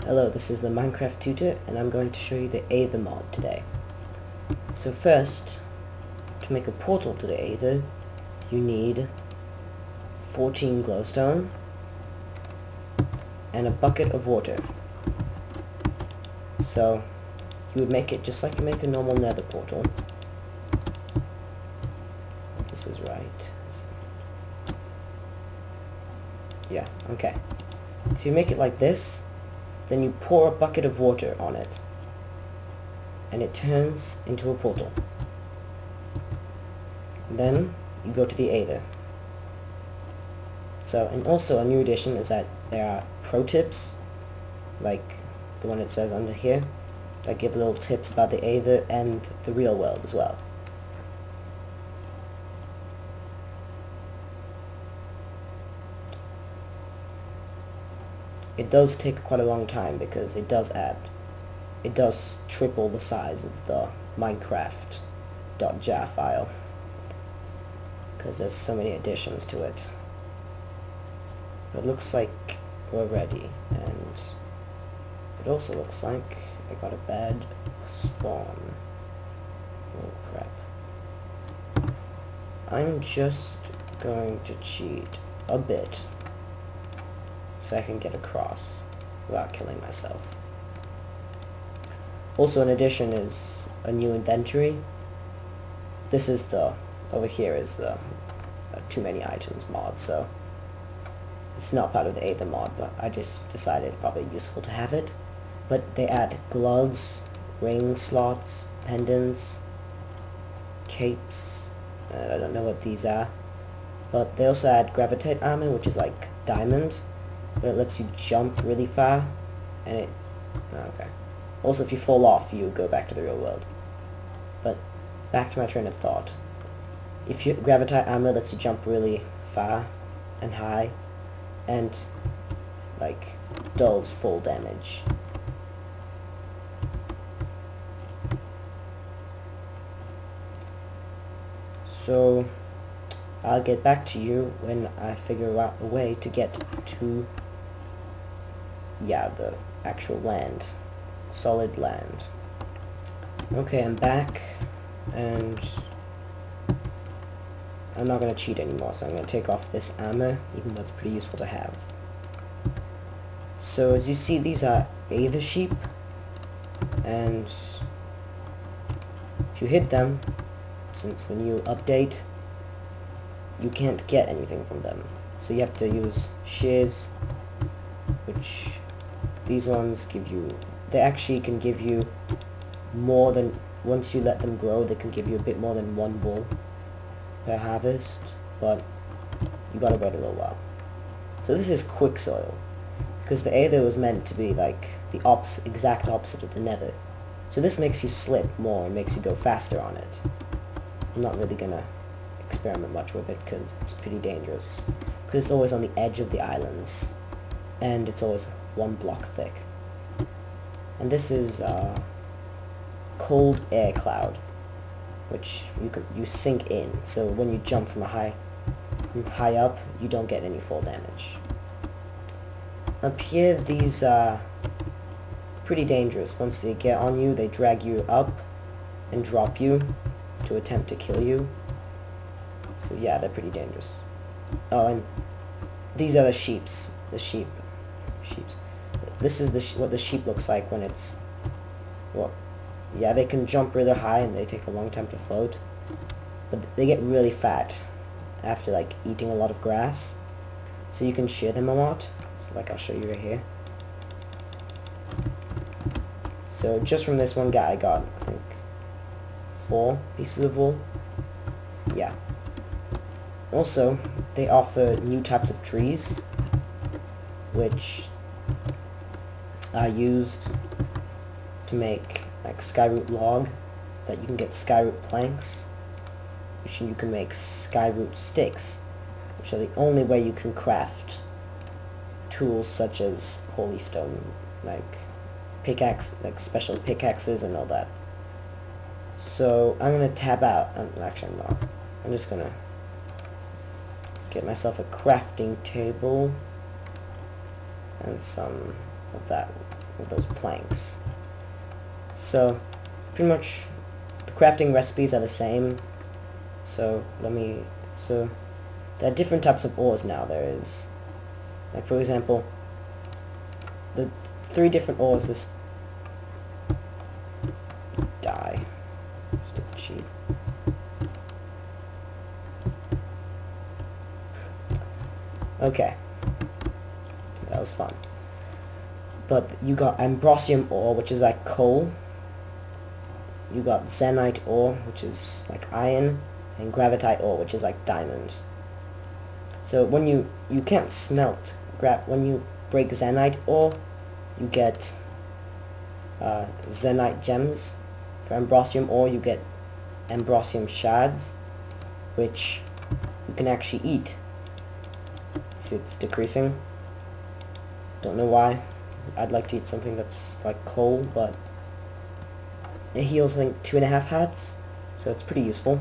Hello, this is the Minecraft tutor, and I'm going to show you the Aether mod today. So first, to make a portal to the Aether, you need 14 glowstone and a bucket of water. So you would make it just like you make a normal nether portal. This is right. Yeah, okay. So you make it like this, then you pour a bucket of water on it, and it turns into a portal. Then you go to the Aether. So, and also a new addition is that there are pro tips, like the one it says under here, that give little tips about the Aether and the real world as well. It does take quite a long time because it does triple the size of the Minecraft.jar file, because there's so many additions to it. But it looks like we're ready, and it also looks like I got a bad spawn. Oh crap. I'm just going to cheat a bit so I can get across without killing myself. Also, in addition, is a new inventory. This is over here is the too many items mod, so it's not part of the Aether mod, but I just decided probably useful to have it. But they add gloves, ring slots, pendants, capes, I don't know what these are, but they also add gravitate armor, which is like diamond, but it lets you jump really far, and it, okay. Also, if you fall off, you go back to the real world. But back to my train of thought. If you gravitate armor lets you jump really far and high, and like does full damage. So I'll get back to you when I figure out a way to get to the actual land. Solid land. Okay, I'm back, and I'm not going to cheat anymore, so I'm going to take off this armor, even though it's pretty useful to have. So as you see, these are Aether sheep, and if you hit them, since the new update, you can't get anything from them. So you have to use shears, which these ones give you, they actually can give you more than, once you let them grow, they can give you a bit more than one wool per harvest, but you gotta wait a little while. So this is quick soil, because the Aether was meant to be like the exact opposite of the nether. So this makes you slip more and makes you go faster on it. I'm not really gonna experiment much with it because it's pretty dangerous, because it's always on the edge of the islands, and it's always one block thick. And this is cold air cloud, which you sink in, so when you jump from high up, you don't get any fall damage. Up here, these are pretty dangerous. Once they get on you, they drag you up and drop you to attempt to kill you. So yeah, they're pretty dangerous. Oh, and these are the sheeps. This is what the sheep looks like when it's, well, yeah, they can jump really high and they take a long time to float, but they get really fat after like eating a lot of grass, so you can shear them a lot. So like I'll show you right here. So just from this one guy I got, I think, 4 pieces of wool. Yeah. Also, they offer new types of trees, which are used to make like skyroot log, that you can get skyroot planks, which you can make skyroot sticks, which are the only way you can craft tools such as holy stone, like special pickaxes and all that. So I'm gonna tab out. Actually, I'm not. I'm just gonna get myself a crafting table and some of that with those planks. So pretty much the crafting recipes are the same. So there are different types of ores now. There is, like, for example, the 3 different ores. This die. Stupid cheat. Okay. That was fun. But you got ambrosium ore, which is like coal. You got zenite ore, which is like iron, and gravitite ore, which is like diamond. So when you can't smelt when you break zenite ore, you get zenite gems. For ambrosium ore, you get ambrosium shards, which you can actually eat. See, it's decreasing. Don't know why. I'd like to eat something that's like coal, but it heals like 2.5 hearts, so it's pretty useful.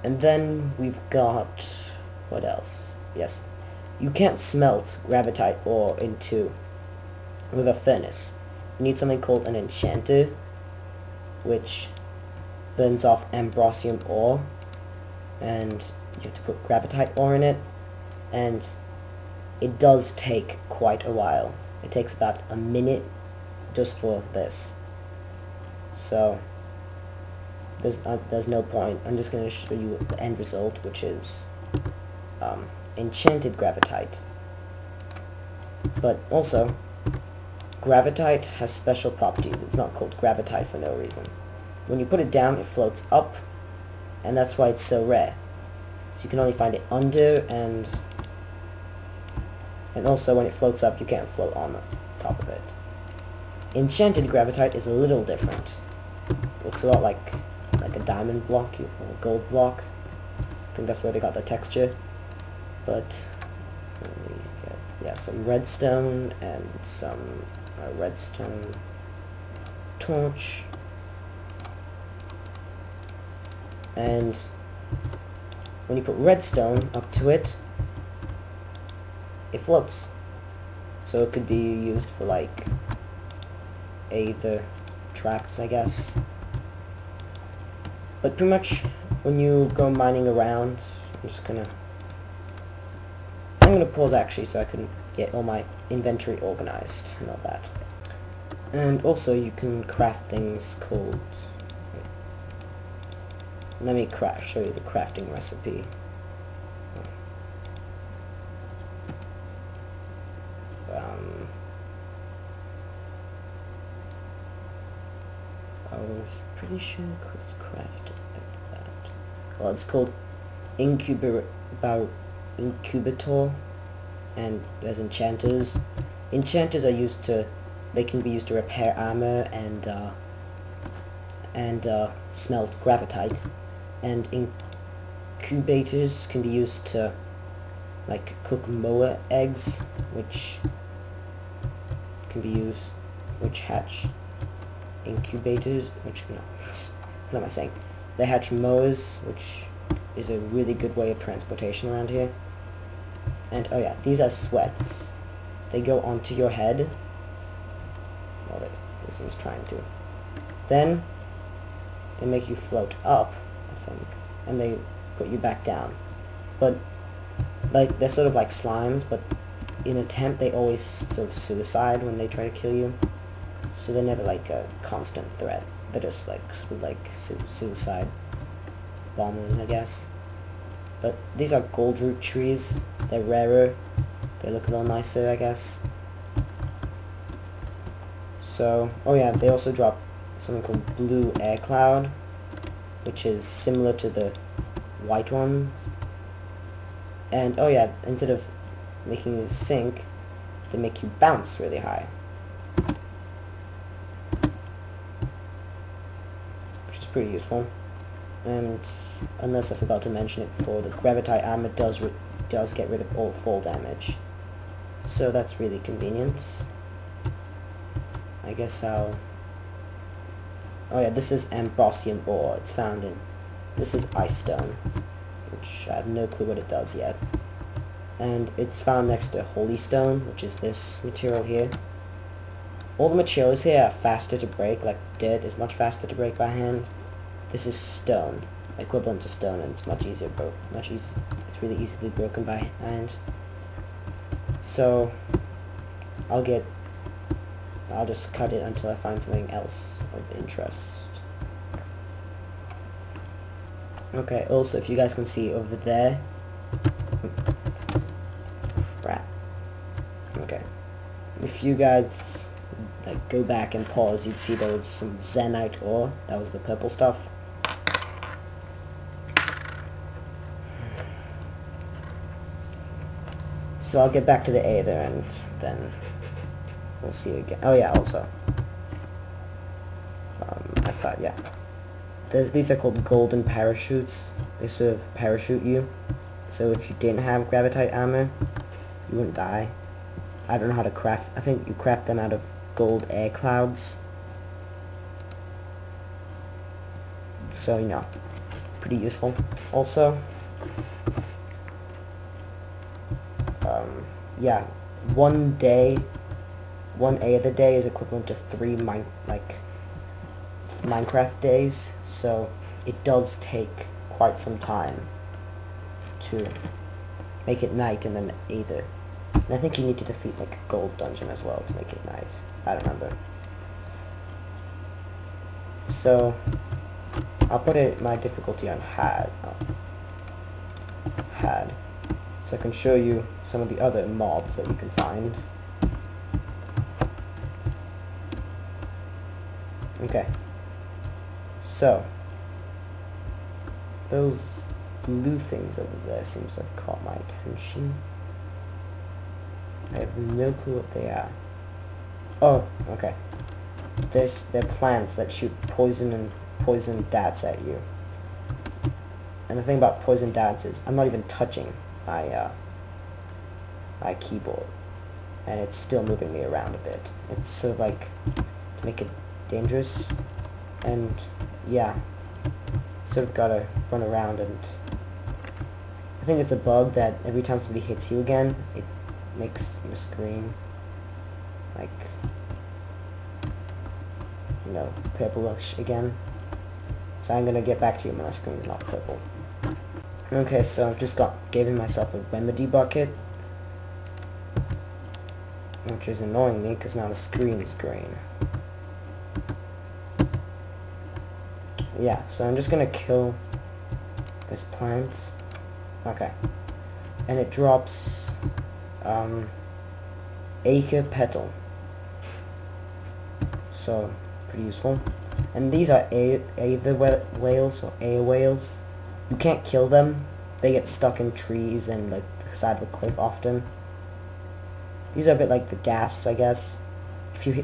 And then we've got, what else? Yes, you can't smelt gravitite ore with a furnace. You need something called an enchanter, which burns off ambrosium ore, and you have to put gravitite ore in it, and it does take quite a while. It takes about a minute just for this. So there's no point. I'm just going to show you the end result, which is enchanted gravitite. But also, gravitite has special properties. It's not called gravitite for no reason. When you put it down, it floats up, and that's why it's so rare. So you can only find it under, and also when it floats up, you can't float on the top of it. Enchanted gravitite is a little different. Looks a lot like a diamond block or a gold block. I think that's where they got the texture. But let me get, some redstone and some redstone torch. And when you put redstone up to it, it floats. So it could be used for like Aether traps, I guess. But pretty much when you go mining around, I'm gonna pause actually so I can get all my inventory organized and all that. And also you can craft things called, let me show you the crafting recipe. I was pretty sure it's crafted like that. Well, it's called incubator, and there's enchanters. Enchanters are they can be used to repair armor and smelt gravitite, and incubators can be used to like cook moa eggs, which hatch incubators, what am I saying? They hatch moas, which is a really good way of transportation around here. And oh yeah, these are sweats. They go onto your head. Well, this one's trying to. Then they make you float up, I think, and they put you back down. But like they're sort of like slimes, but in attempt they always sort of suicide when they try to kill you. So they're never like a constant threat. They're just like sort of like suicide bombers, I guess. But these are gold root trees. They're rarer. They look a little nicer, I guess. So, oh yeah, they also drop something called blue air cloud, which is similar to the white ones. And oh yeah, instead of making you sink, they make you bounce really high. Which is pretty useful. And unless I forgot to mention it before, the gravitite armor does get rid of all fall damage. So that's really convenient. I guess oh yeah, this is ambrosium ore. It's found in, this is ice stone, which I have no clue what it does yet. And it's found next to holy stone, which is this material here. all the materials here are faster to break, like dirt is much faster to break by hand. This is stone, equivalent to stone, and it's much easier it's really easily broken by hand. So I'll just cut it until I find something else of interest. Okay, also if you guys can see over there, crap. Okay, if you guys like go back and pause, you'd see there was some Zenite ore. That was the purple stuff. So I'll get back to the Aether and then we'll see you again. Oh yeah, also I thought, yeah, these are called golden parachutes. They sort of parachute you, so if you didn't have gravitite armor, you wouldn't die. I don't know how to craft. I think you craft them out of gold air clouds. So, you know, pretty useful. Also, yeah, one Aether day is equivalent to 3 Minecraft days, so it does take quite some time to make it night and then Aether. And I think you need to defeat like a gold dungeon as well to make it night. I don't remember. So I'll put my difficulty on hard, so I can show you some of the other mobs that you can find. Okay. So those blue things over there seems to have caught my attention. I have no clue what they are. Oh, okay. They're plants that shoot poison darts at you. And the thing about poison darts is I'm not even touching my keyboard, and it's still moving me around a bit. It's sort of like to make it dangerous, and yeah, sort of gotta run around, and I think it's a bug that every time somebody hits you again, it makes your screen like, you know, purplish again. So I'm gonna get back to you when my screen is not purple. Okay, so I've just gave myself a remedy bucket, which is annoying me because now the screen is green. Yeah, so I'm just gonna kill this plant. Okay, and it drops Aether petal, so pretty useful. And these are Aether whales, or air whales. You can't kill them. They get stuck in trees and like the side of a cliff often. These are a bit like the ghasts, I guess. If you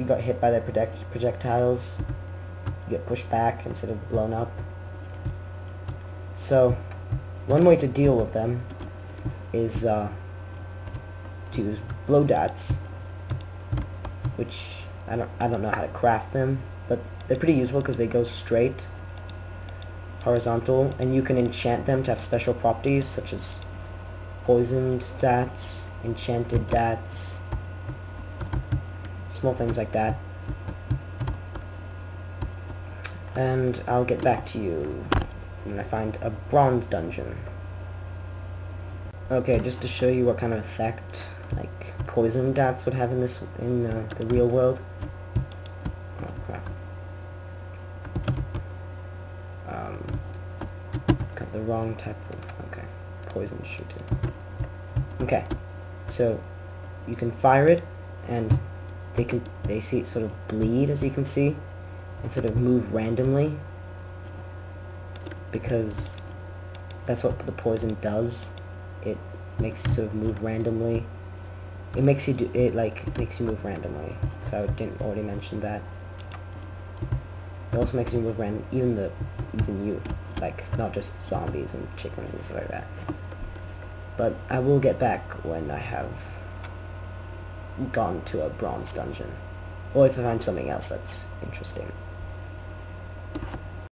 got hit by their projectiles, you get pushed back instead of blown up. So one way to deal with them is to use blow darts, which I don't know how to craft them, but they're pretty useful because they go straight, horizontal, and you can enchant them to have special properties such as poisoned darts, enchanted darts, small things like that. And I'll get back to you when I find a bronze dungeon. Okay, just to show you what kind of effect like poison darts would have in the real world. Oh crap. Got the wrong type of, okay, poison shooter. Okay, so you can fire it, and they see it sort of bleed, as you can see, and sort of move randomly, because that's what the poison does. It makes you sort of move randomly. It makes you makes you move randomly. If I didn't already mention that. It also makes you move random, even you, like not just zombies and chickens and stuff like that. But I will get back when I have gone to a bronze dungeon, or if I find something else that's interesting.